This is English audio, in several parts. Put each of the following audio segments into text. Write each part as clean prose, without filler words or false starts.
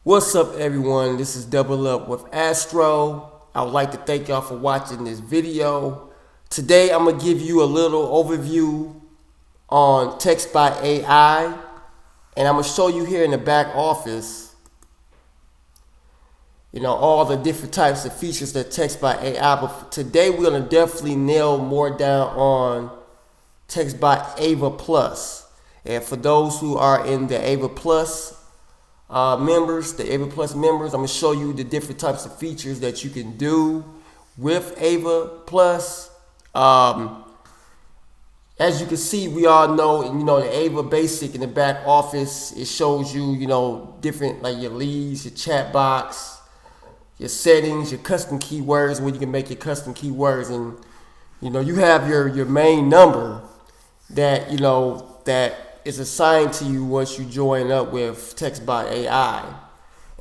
What's up, everyone? This is Double Up with Astro. I would like to thank y'all for watching this video. Today I'm going to give you a little overview on textbot.ai, and I'm going to show you here in the back office, all the different types of features that textbot.ai. But today we're going to definitely nail more down on textbot AVA Plus. And for those who are in the AVA Plus members, the AVA Plus members, I'm going to show you the different types of features that you can do with AVA Plus. As you can see, we all know, the AVA Basic in the back office, it shows you, different, like your leads, your chat box, your settings, your custom keywords, where you can make your custom keywords. And, you have your main number that, that is assigned to you once you join up with textbot.ai.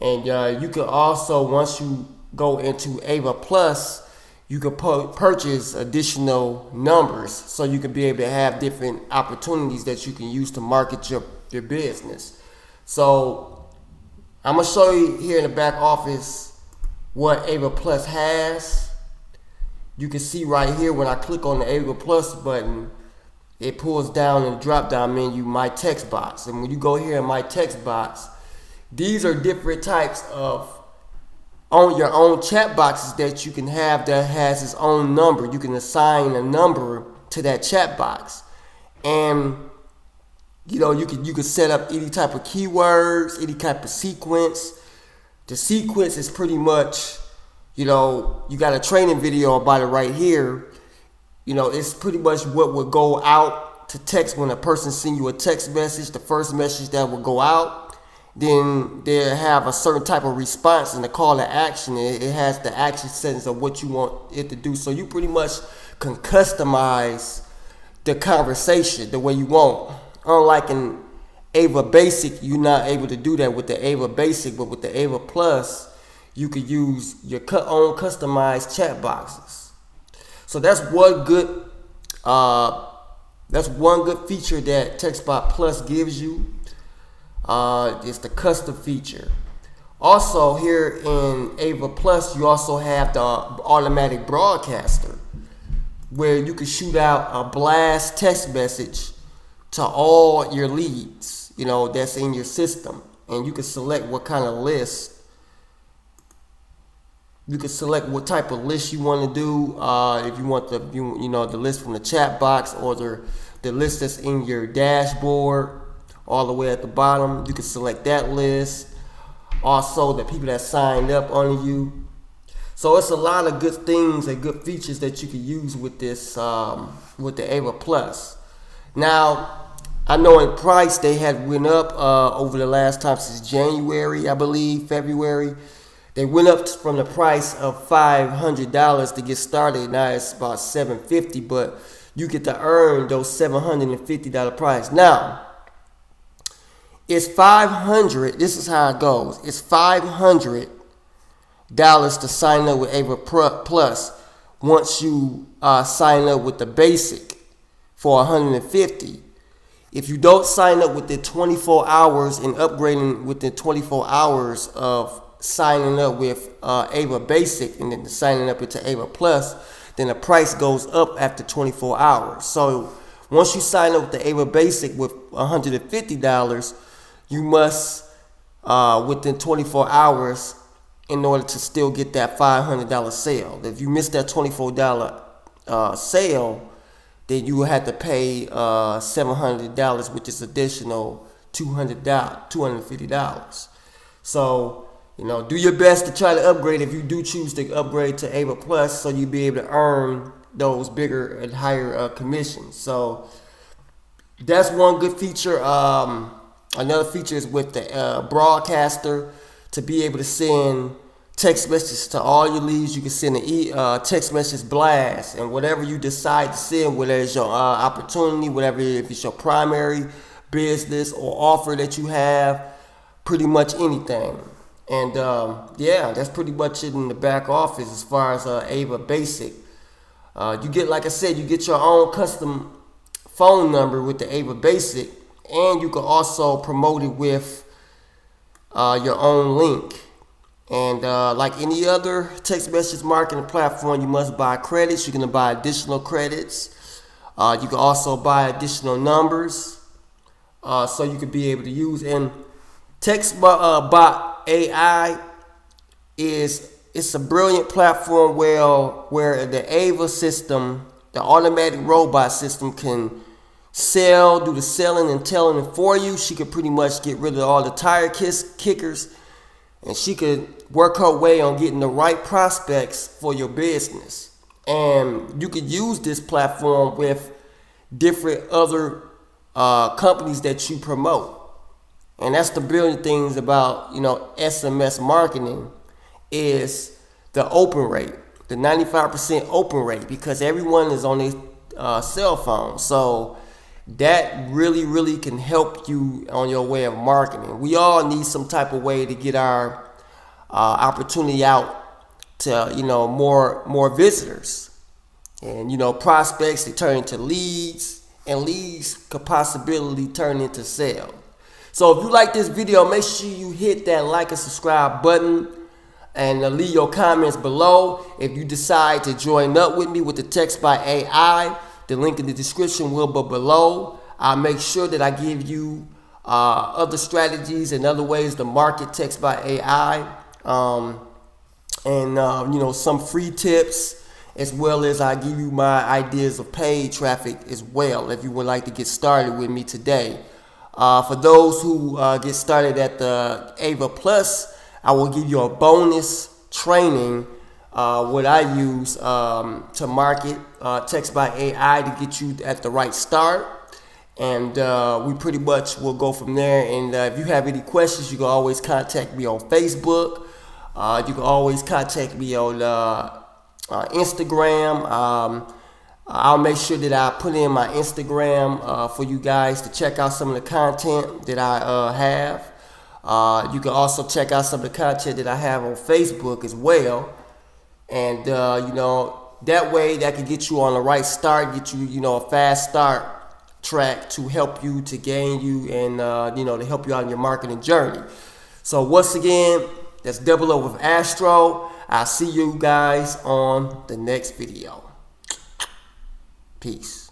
And you can also, once you go into AVA Plus, you can purchase additional numbers, so you can be able to have different opportunities that you can use to market your business. So I'm going to show you here in the back office what AVA Plus has. You can see right here when I click on the AVA Plus button, it pulls down in the drop down menu My Text Box. And when you go here in My Text Box, these are different types of on your own chat boxes that you can have that has its own number. You can assign a number to that chat box, and you can set up any type of keywords, any type of sequence. The sequence is pretty much, you got a training video about it right here. It's pretty much what would go out to text when a person sends you a text message. The first message that will go out, then they'll have a certain type of response in the call to action. It has the action settings of what you want it to do. So you pretty much can customize the conversation the way you want. Unlike in AVA Basic, you're not able to do that with the AVA Basic, but with the AVA Plus, you could use your own customized chat boxes. So that's one good feature that textbot Plus gives you. It's the custom feature. Also, here in AVA Plus, you also have the automatic broadcaster, where you can shoot out a blast text message to all your leads, that's in your system, and you can select what kind of list. You can select what type of list you want to do. If you want the list from the chat box, or the list that's in your dashboard all the way at the bottom, you can select that list. Also, the people that signed up on you. So it's a lot of good things and good features that you can use with this, with the AVA Plus. Now, I know in price they had went up over the last time since January, I believe, February. They went up from the price of $500 to get started. Now it's about $750, but you get to earn those $750 price. Now, it's $500. This is how it goes. It's $500 to sign up with AVA Plus. Once you sign up with the basic for $150. If you don't sign up within 24 hours and upgrading within 24 hours of signing up with AVA Basic and then signing up into AVA Plus, then the price goes up after 24 hours. So once you sign up with the AVA Basic with $150, you must, within 24 hours, in order to still get that $500 sale. If you miss that $24 sale, then you will have to pay $700, which is additional $250. So, do your best to try to upgrade if you do choose to upgrade to AVA Plus, so you'll be able to earn those bigger and higher commissions. So that's one good feature. Another feature is with the broadcaster, to be able to send text messages to all your leads. You can send a text message blast, and whatever you decide to send, whether it's your opportunity, whatever, if it's your primary business or offer that you have, pretty much anything. And yeah, that's pretty much it in the back office as far as AVA Basic. You get, like I said, you get your own custom phone number with the AVA Basic, and you can also promote it with your own link. And like any other text message marketing platform, you must buy credits. You're going to buy additional credits. You can also buy additional numbers so you could be able to use. And textbot AI it's a brilliant platform where the AVA system, the automatic robot system, can do the selling and telling it for you. She could pretty much get rid of all the tire kickers, and she could work her way on getting the right prospects for your business. And you could use this platform with different other companies that you promote. And that's the brilliant things about SMS marketing is the open rate, the 95% open rate, because everyone is on their cell phone. So that really can help you on your way of marketing. We all need some type of way to get our opportunity out to more visitors, and prospects, they turn into leads, and leads could possibly turn into sales. So if you like this video, make sure you hit that like and subscribe button, and leave your comments below. If you decide to join up with me with the textbot AI, the link in the description will be below. I'll make sure that I give you other strategies and other ways to market textbot AI, and some free tips, as well as I give you my ideas of paid traffic as well, if you would like to get started with me today. For those who get started at the AVA Plus, I will give you a bonus training what I use to market textbot AI to get you at the right start. And we pretty much will go from there. And if you have any questions, you can always contact me on Facebook. You can always contact me on Instagram. I'll make sure that I put in my Instagram for you guys to check out some of the content that I have. You can also check out some of the content that I have on Facebook as well. And that way that can get you on the right start, get you a fast start track to help you, to gain you, and to help you out in your marketing journey. So once again, that's Double O with Astro. I'll see you guys on the next video. Peace.